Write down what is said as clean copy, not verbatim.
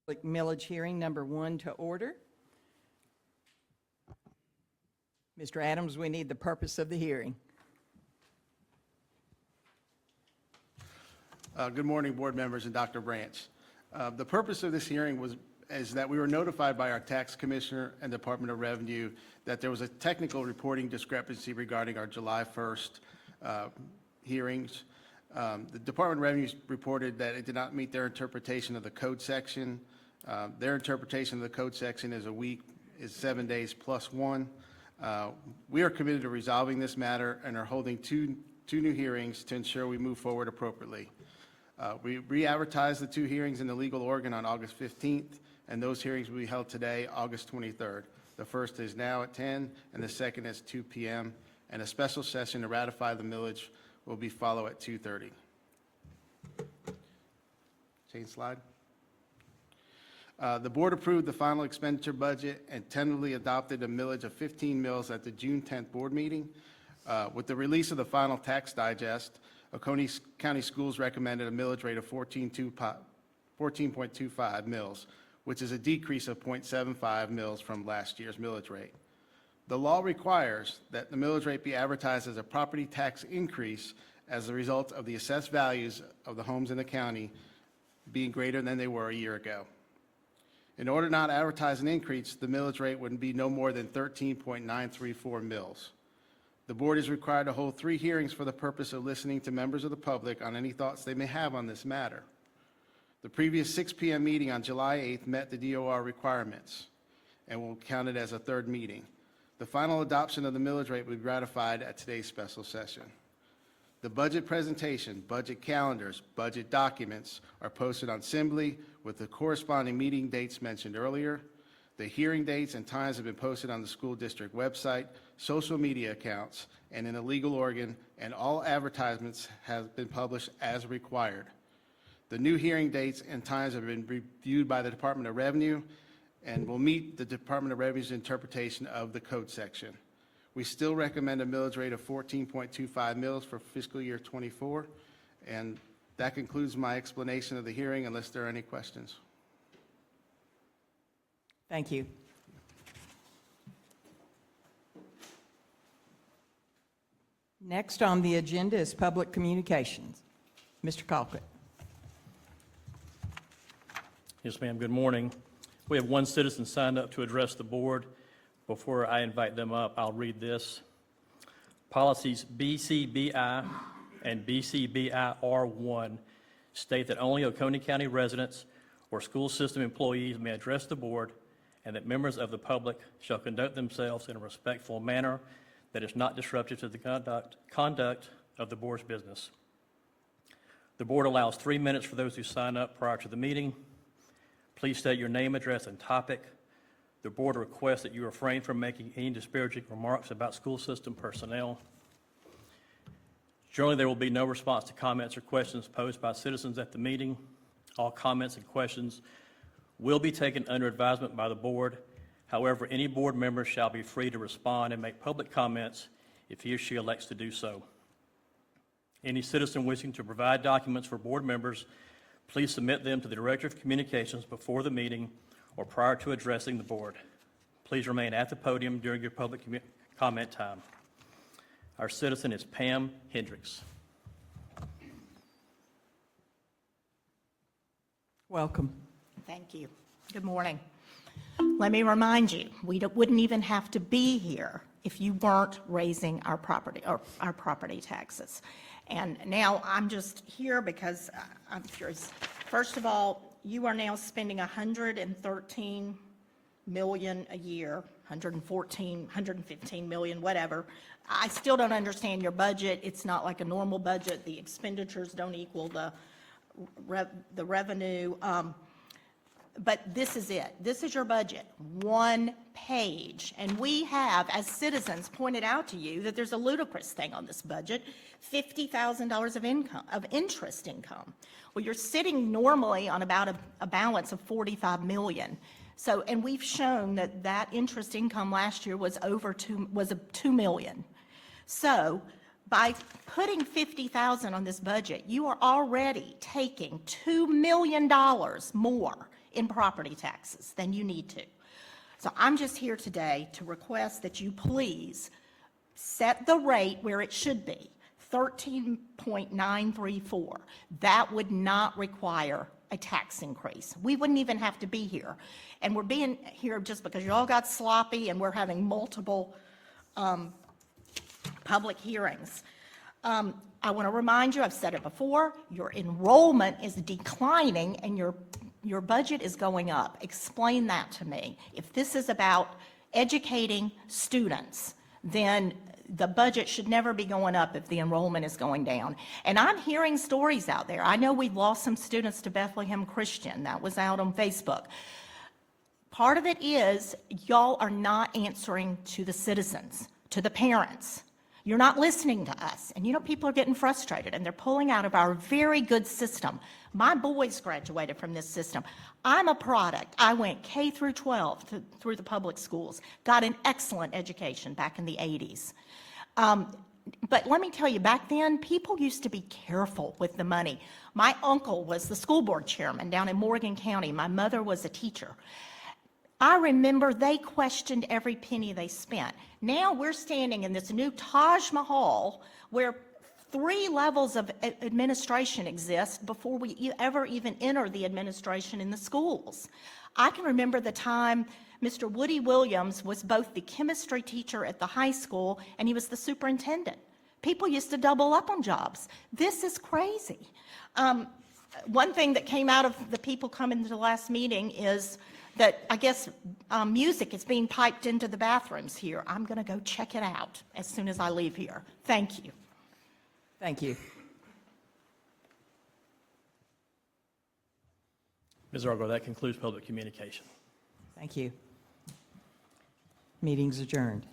Public millage hearing number 1 to order. Mr. Adams, we need the purpose of the hearing. Good morning, board members and Dr. Branch. The purpose of this hearing is that we were notified by our tax commissioner and Department of Revenue that there was a technical reporting discrepancy regarding our July 1st hearings. The Department of Revenue reported that it did not meet their interpretation of the code section. Their interpretation of the code section is 7 days plus 1. We are committed to resolving this matter and are holding two new hearings to ensure we move forward appropriately. We re-advertised the 2 hearings in the legal organ on August 15th, and those hearings will be held today, August 23rd. The first is now at 10, and the second is 2 p.m., and a special session to ratify the millage will be followed at 2:30. Change slide. The board approved the final expenditure budget and tentatively adopted a millage of 15 mills at the June 10th board meeting. With the release of the final tax digest, Oconee County Schools recommended a millage rate of 14.25 mills, which is a decrease of 0.75 mills from last year's millage rate. The law requires that the millage rate be advertised as a property tax increase as a result of the assessed values of the homes in the county being greater than they were a year ago. In order not to advertise an increase, the millage rate would be no more than 13.934 mills. The board is required to hold 3 hearings for the purpose of listening to members of the public on any thoughts they may have on this matter. The previous 6 p.m. meeting on July 8th met the DOR requirements and will count it as a 3rd meeting. The final adoption of the millage rate will be ratified at today's special session. The budget presentation, budget calendars, budget documents are posted on Assembly with the corresponding meeting dates mentioned earlier. The hearing dates and times have been posted on the school district website, social media accounts, and in a legal organ, and all advertisements have been published as required. The new hearing dates and times have been reviewed by the Department of Revenue and will meet the Department of Revenue's interpretation of the code section. We still recommend a millage rate of 14.25 mills for fiscal year 24, and that concludes my explanation of the hearing unless there are any questions. Thank you. Next on the agenda is public communications. Mr. Colquitt. Yes, ma'am. Good morning. We have one citizen signed up to address the board. Before I invite them up, I'll read this. Policies BCBI and BCBIR1 state that only Oconee County residents or school system employees may address the board, and that members of the public shall conduct themselves in a respectful manner that is not disruptive to the conduct of the board's business. The board allows 3 minutes for those who sign up prior to the meeting. Please state your name, address, and topic. The board requests that you refrain from making any disparaging remarks about school system personnel. Generally, there will be no response to comments or questions posed by citizens at the meeting. All comments and questions will be taken under advisement by the board. However, any board member shall be free to respond and make public comments if he or she elects to do so. Any citizen wishing to provide documents for board members, please submit them to the Director of Communications before the meeting or prior to addressing the board. Please remain at the podium during your public comment time. Our citizen is Pam Hendricks. Welcome. Thank you. Good morning. Let me remind you, we wouldn't even have to be here if you weren't raising our property taxes. And now I'm just here because I'm curious. First of all, you are now spending $113 million a year, 115 million, whatever. I still don't understand your budget. It's not like a normal budget. The expenditures don't equal the revenue. But this is it. This is your budget, 1 page. And we have, as citizens, pointed out to you that there's a ludicrous thing on this budget, $50,000 of income, of interest income. Well, you're sitting normally on about a balance of 45 million. So, and we've shown that that interest income last year was $2 million. So, by putting $50,000 on this budget, you are already taking $2 million more in property taxes than you need to. So I'm just here today to request that you please set the rate where it should be, 13.934. That would not require a tax increase. We wouldn't even have to be here. And we're being here just because you all got sloppy and we're having multiple public hearings. I want to remind you, I've said it before, your enrollment is declining and your budget is going up. Explain that to me. If this is about educating students, then the budget should never be going up if the enrollment is going down. And I'm hearing stories out there. I know we've lost some students to Bethlehem Christian. That was out on Facebook. Part of it is y'all are not answering to the citizens, to the parents. You're not listening to us. And you know, people are getting frustrated and they're pulling out of our very good system. My boys graduated from this system. I'm a product. I went K through 12 through the public schools, got an excellent education back in the 80s. But let me tell you, back then, people used to be careful with the money. My uncle was the school board chairman down in Morgan County. My mother was a teacher. I remember they questioned every penny they spent. Now we're standing in this new Taj Mahal where 3 levels of administration exist before we ever even enter the administration in the schools. I can remember the time Mr. Woody Williams was both the chemistry teacher at the high school and he was the superintendent. People used to double up on jobs. This is crazy. One thing that came out of the people coming to the last meeting is that I guess music is being piped into the bathrooms here. I'm going to go check it out as soon as I leave here. Thank you. Thank you. Ms. Argo, that concludes public communication. Thank you. Meeting's adjourned.